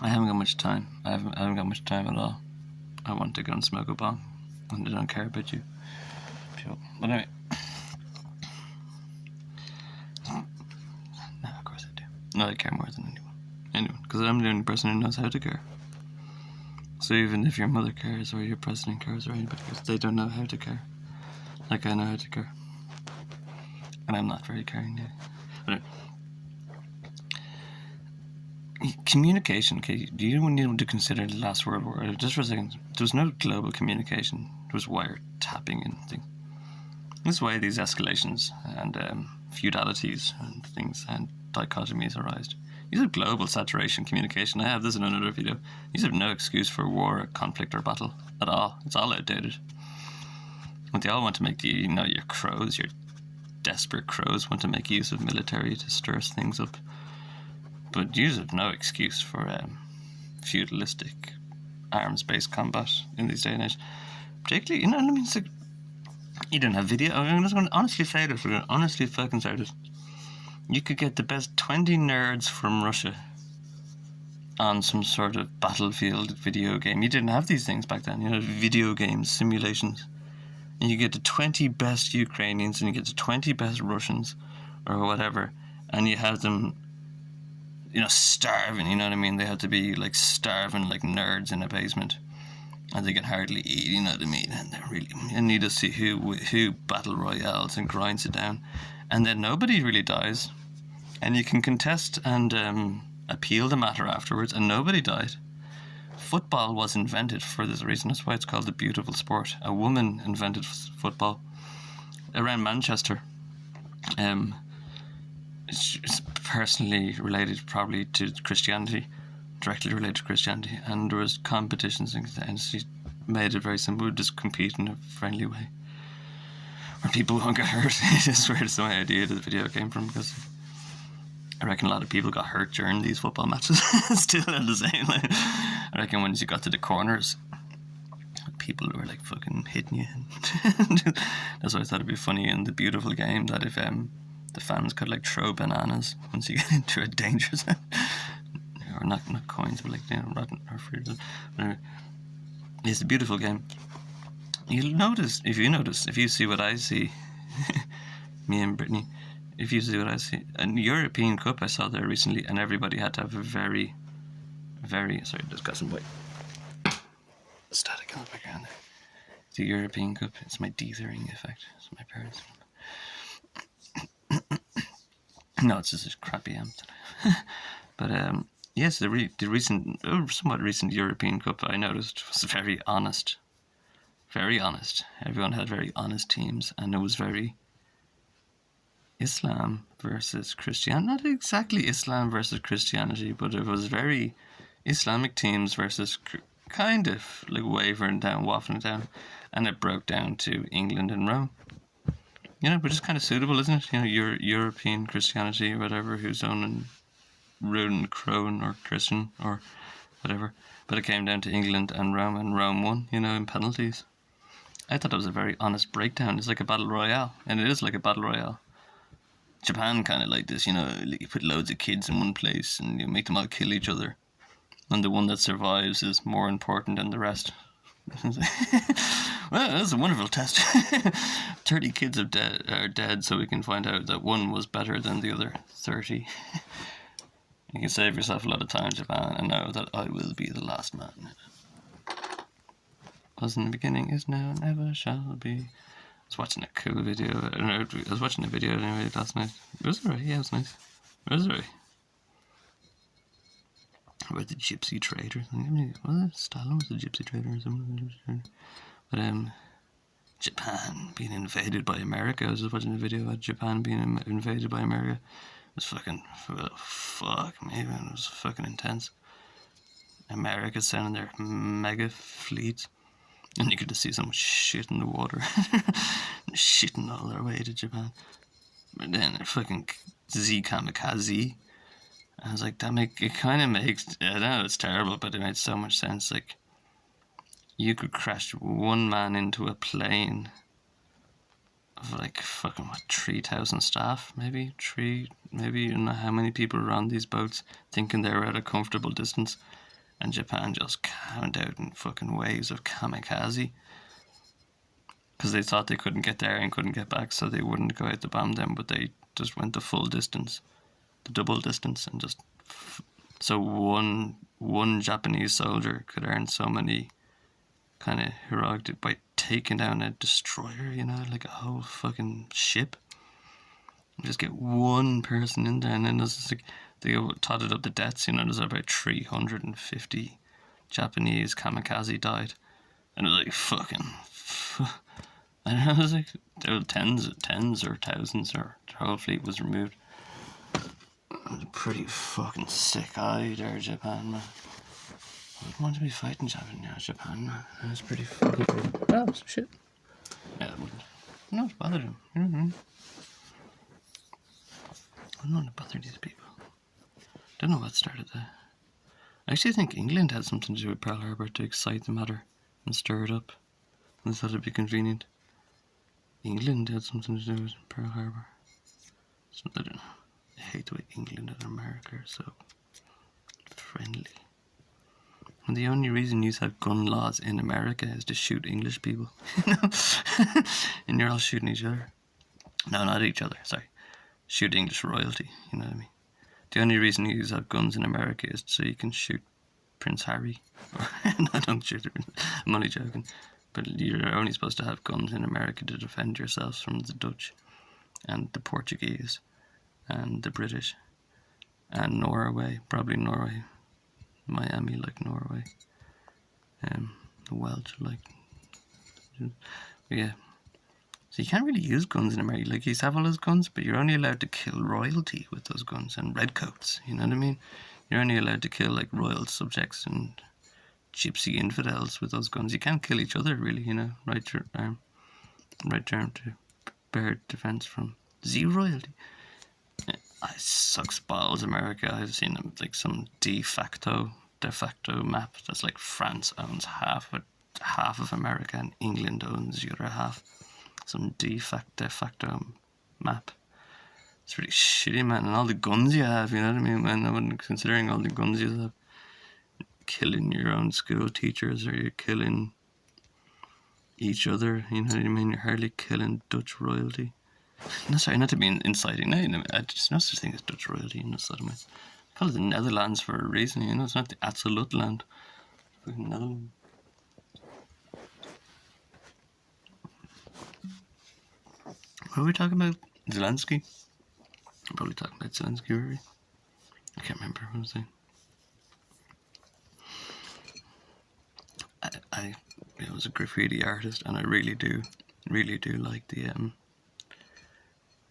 I haven't got much time. I haven't got much time at all. I want to go and smoke a bong, and I don't care about you. But anyway. No, of course I do. No, I care more than anyone. Because I'm the only person who knows how to care. So even if your mother cares, or your president cares, or anybody cares, they don't know how to care. Like I know how to care. And I'm not very caring now. But anyway. Communication, okay, do you need to consider the last World War? Just for a second, there was no global communication. There was wiretapping and things. This is why these escalations and feudalities and things and dichotomies arise. These are global saturation communication. I have this in another video. These have no excuse for war, conflict, or battle at all. It's all outdated. But they all want to make your crows, your desperate crows, want to make use of military to stir things up. But you have no excuse for feudalistic arms-based combat in these day and age. Particularly, it's like, you don't have video. I'm just going to honestly say this. We're going to honestly fucking say this. You could get the best 20 nerds from Russia on some sort of battlefield video game. You didn't have these things back then. Video games, simulations. And you get the 20 best Ukrainians and you get the 20 best Russians or whatever. And you have them, starving, you know what I mean? They have to be like starving like nerds in a basement. And they can hardly eat, you know what I mean? And they're really, you need to see who battle royales and grinds it down. And then nobody really dies. And you can contest and appeal the matter afterwards, and nobody died. Football was invented for this reason. That's why it's called the beautiful sport. A woman invented football around Manchester. It's personally related probably to Christianity, directly related to Christianity, and there was competitions and she made it very simple. We just compete in a friendly way where people won't get hurt. It's where the idea of the video came from, because I reckon a lot of people got hurt during these football matches. Still the same. I reckon once you got to the corners, people were like fucking hitting you. That's why I thought it'd be funny in the beautiful game that if the fans could like throw bananas once you get into a danger zone. Or not coins, but like rotten or fruit. Anyway, it's a beautiful game. You'll notice if you see what I see, me and Brittany. If you see what I see, a European Cup I saw there recently, and everybody had to have a very, very just got some white static on the background there. The European Cup. It's my dithering effect. It's my parents. No, it's just a crappy amp today. But yes, the somewhat recent European Cup I noticed was very honest. Very honest. Everyone had very honest teams, and it was very Islam versus Christianity. Not exactly Islam versus Christianity, but it was very Islamic teams versus kind of like wavering down, waffling down, and it broke down to England and Rome. Which is kind of suitable, isn't it? European Christianity or whatever, who's owning ruined crone or Christian or whatever. But it came down to England and Rome won, in penalties. I thought it was a very honest breakdown. It's like a battle royale, and it is like a battle royale. Japan kind of like this, you put loads of kids in one place and you make them all kill each other. And the one that survives is more important than the rest. Well, that's a wonderful test. 30 kids are dead, so we can find out that one was better than the other 30. You can save yourself a lot of time, Japan, and know that I will be the last man. Was in the beginning, is now, never shall be. I was watching a cool video. I was watching a video anyway last night. It was alright, yeah, it was nice. It was alright. About the gypsy trader. Was it Stalin was the gypsy trader or something? But Japan being invaded by America. I was just watching a video about Japan being invaded by America. It was fucking, fuck me, man. It was fucking intense. America sending their mega fleet. And you could just see so much shit in the water. Shitting all their way to Japan. But then they're fucking Z kamikaze. I was like, it kind of makes, I know it's terrible, but it made so much sense. Like, you could crash one man into a plane of like fucking 3,000 staff, maybe you don't know how many people are on these boats thinking they were at a comfortable distance, and Japan just went out in fucking waves of kamikaze. Because they thought they couldn't get there and couldn't get back, so they wouldn't go out to bomb them, but they just went the full distance, the double distance, and just... So one Japanese soldier could earn so many kind of heroic by taking down a destroyer, you know, like a whole fucking ship. You just get one person in there, and then there's just like, they totted up the deaths, you know, there's about 350 Japanese kamikaze died. And it was like, fucking... I don't know, it was like, there were tens or thousands, or the whole fleet was removed. It was a pretty fucking sick eye there, Japan, man. I wouldn't want to be fighting Japan, man. That was pretty fucking cool. Oh, some shit. Yeah, it wouldn't. No, it's bothered him. You know what I mean? I don't want to bother these people. Don't know what started that. I actually think England had something to do with Pearl Harbor to excite the matter and stir it up. I thought it'd be convenient. England had something to do with Pearl Harbor. So, I don't know. I hate the way England and America are so friendly. And the only reason you have gun laws in America is to shoot English people. You know? And you're all shooting each other. No, not each other, sorry. Shoot English royalty, you know what I mean? The only reason you have guns in America is so you can shoot Prince Harry. No, don't shoot him. I'm only joking. But you're only supposed to have guns in America to defend yourselves from the Dutch and the Portuguese and the British and Norway, probably Norway, Miami like Norway, the Welsh like, yeah. So you can't really use guns in America. Like, you have all those guns, but you're only allowed to kill royalty with those guns and redcoats. You know what I mean? You're only allowed to kill like royal subjects and gypsy infidels with those guns. You can't kill each other, really. You know, right arm to bear defense from Z royalty. I sucks balls, America. I've seen like some de facto map that's like France owns half of America and England owns the other half. Some de facto map. It's pretty shitty, man. And all the guns you have, you know what I mean, man? I wasn't considering all the guns you have. Killing your own school teachers, or you're killing each other, you know what I mean? You're hardly killing Dutch royalty. No, sorry, not to be inciting. No, there's no such thing as Dutch royalty in the sodomites. I call it the Netherlands for a reason, you know? It's not the absolute land. Fucking Netherlands. What were we talking about? Zelensky? I'm probably talking about Zelensky, were we? I can't remember what I was saying. I was a graffiti artist, and I really do like the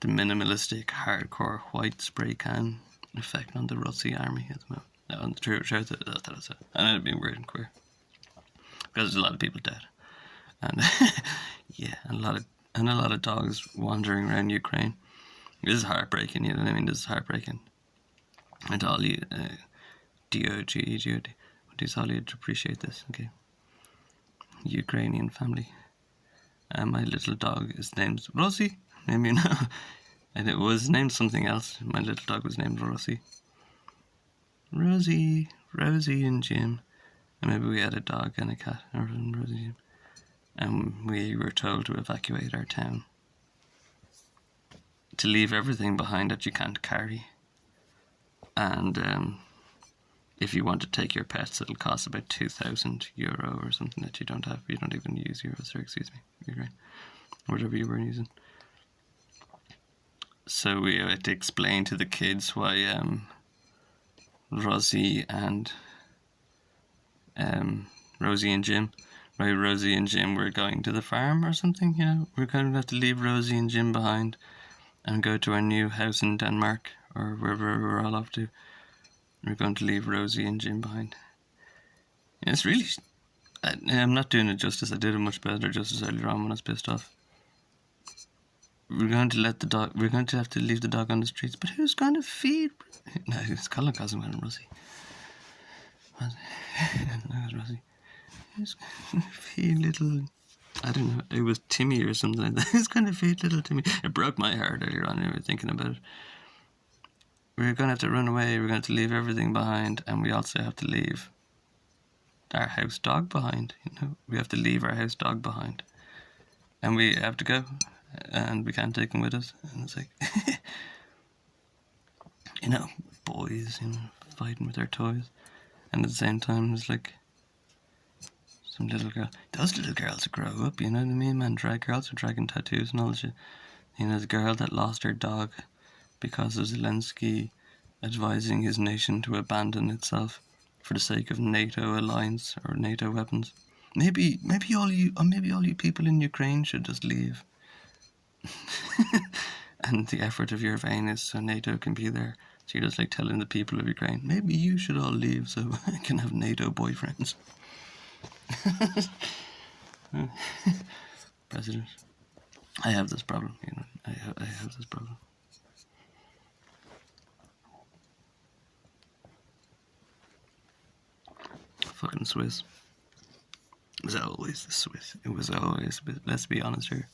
minimalistic, hardcore white spray can effect on the Rusty army at the moment. On the truth, that's it. And it'd be weird and queer because there's a lot of people dead, and yeah, and a lot of dogs wandering around Ukraine. This is heartbreaking, you know what I mean? This is heartbreaking. And all you, DOG, please all you to appreciate this, okay? Ukrainian family. My little dog is named Rosie, maybe you know. And it was named something else. My little dog was named Rosie. Rosie and Jim. And maybe we had a dog and a cat, or Rosie and Jim. And we were told to evacuate our town. To leave everything behind that you can't carry. And if you want to take your pets, it'll cost about €2,000 or something that you don't have. You don't even use euros, or excuse me, Ukraine, whatever you were using. So we had to explain to the kids why Rosie and Jim, why Rosie and Jim were going to the farm or something. You know, we're going to have to leave Rosie and Jim behind and go to our new house in Denmark or wherever we're all off to. We're going to leave Rosie and Jim behind. Yeah, it's really... I'm not doing it justice. I did it much better justice earlier on when I was pissed off. We're going to let the dog... We're going to have to leave the dog on the streets. But who's going to feed... No, it's Colin Cosmo and Rosie. Rosie. Who's going to feed little... I don't know. It was Timmy or something like that. Who's going to feed little Timmy? It broke my heart earlier on when we were thinking about it. We're going to have to run away, we're going to have to leave everything behind, and we also have to leave our house dog behind. We have to leave our house dog behind, and we have to go, and we can't take him with us. And it's like, boys, fighting with their toys, and at the same time, it's like some little girl. Those little girls grow up, you know what I mean, man? Drag girls with dragon tattoos and all that shit. The girl that lost her dog because of Zelensky advising his nation to abandon itself for the sake of NATO alliance or NATO weapons. Maybe all you people in Ukraine should just leave. And the effort of your vein is so NATO can be there. So you're just like telling the people of Ukraine, maybe you should all leave so I can have NATO boyfriends. President, I have this problem. I have this problem. Fucking Swiss. It was always the Swiss. It was always, let's be honest here,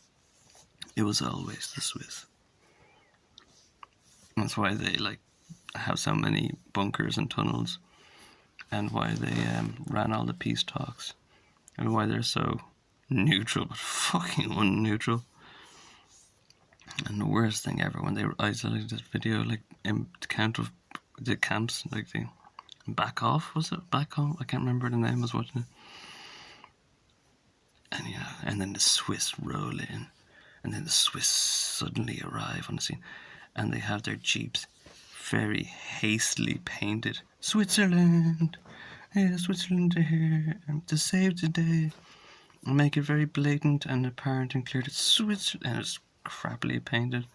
it was always the Swiss. That's why they have so many bunkers and tunnels, and why they ran all the peace talks, and why they're so neutral, but fucking unneutral. And the worst thing ever, when they isolated this video, in the count of the camps, the back off, was it? Back home? I can't remember the name, I was watching it. And and then the Swiss roll in, and then the Swiss suddenly arrive on the scene, and they have their jeeps very hastily painted. Switzerland! Yeah, Switzerland here, to save the day. And make it very blatant and apparent and clear that Switzerland, and it's crappily painted.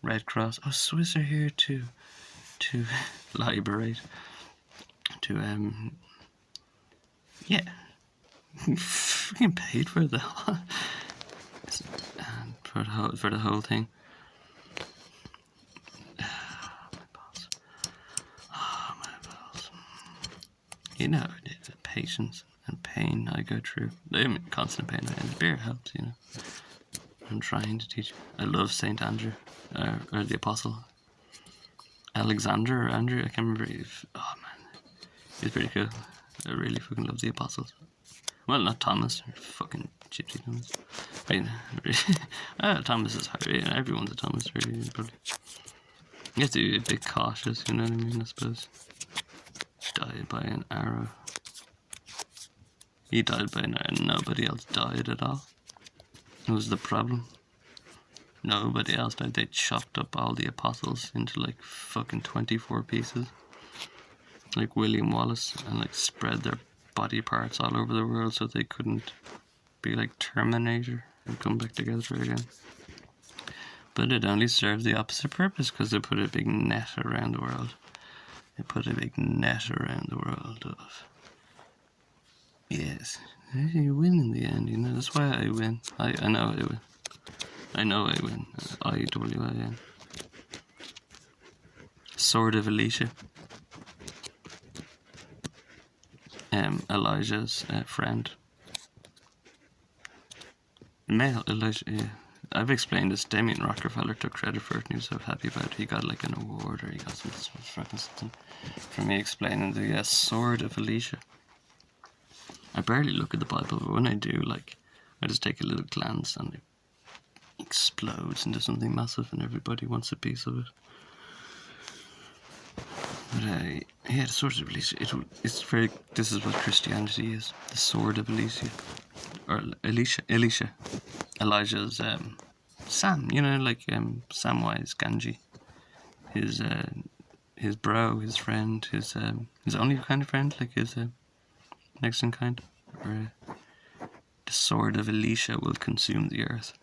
Red Cross. Oh, Swiss are here to liberate. Yeah. Fucking paid for the for the whole thing. My balls. The patience and pain I go through. I'm in constant pain, and the beer helps. I'm trying to teach. I love Saint Andrew, or the Apostle Alexander or Andrew. I can't remember. Oh man, he's pretty cool. I really fucking love the Apostles. Well, not Thomas, fucking Gypsy Thomas. Thomas is hard. Everyone's a Thomas, really. Probably. You have to be a bit cautious, you know what I mean? I suppose. Died by an arrow. He died by an arrow. Nobody else died at all. It was the problem. Nobody else died. They chopped up all the apostles into fucking 24 pieces. Like William Wallace, and spread their body parts all over the world so they couldn't be like Terminator and come back together again. But it only served the opposite purpose, because they put a big net around the world. They put a big net around the world of... Yes, you win in the end, that's why I win. I know I win. I know I win. IWIN. Sword of Elisha. Elijah's friend. Male Elijah, yeah. I've explained this. Damien Rockefeller took credit for it, and he was so happy about it. He got an award, or he got something for me explaining the Sword of Elisha. I barely look at the Bible, but when I do, I just take a little glance, and it explodes into something massive, and everybody wants a piece of it. But the Sword of Elisha, this is what Christianity is. The Sword of Elisha. Or Elisha. Elijah's, Sam, Samwise Gamgee. His bro, his friend, his only kind of friend, his next in kind. Or, the Sword of Elisha will consume the earth.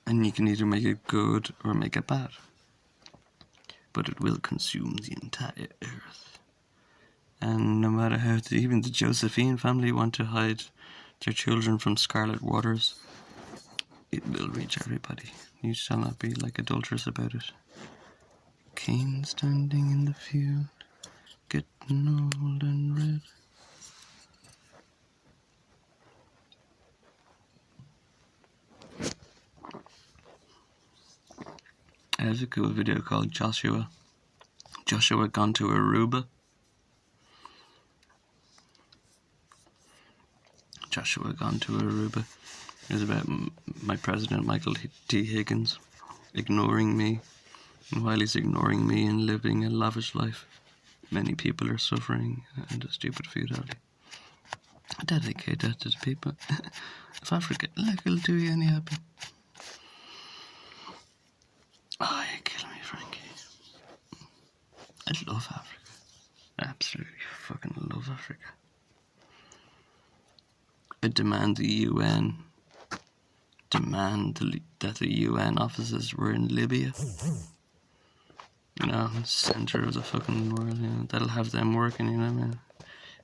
And you can either make it good or make it bad. But it will consume the entire earth. And no matter how even the Josephine family want to hide their children from scarlet waters, it will reach everybody. You shall not be adulterous about it. Cain standing in the field, getting old and red. There's a cool video called Joshua, Joshua gone to Aruba. Joshua gone to Aruba. It was about my president, Michael T. Higgins, ignoring me. And while he's ignoring me and living a lavish life, many people are suffering under stupid feudality. I dedicate that to the people of Africa. Like it'll do you any happy. Oh, you kill me, Frankie. I love Africa. I absolutely fucking love Africa. I demand the UN that the UN offices were in Libya. You know, center of the fucking world. You know, that'll have them working. You know what I mean?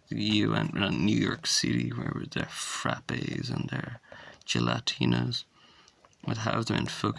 The UN, New York City, where with their frappes and their gelatinos, would have them in fucking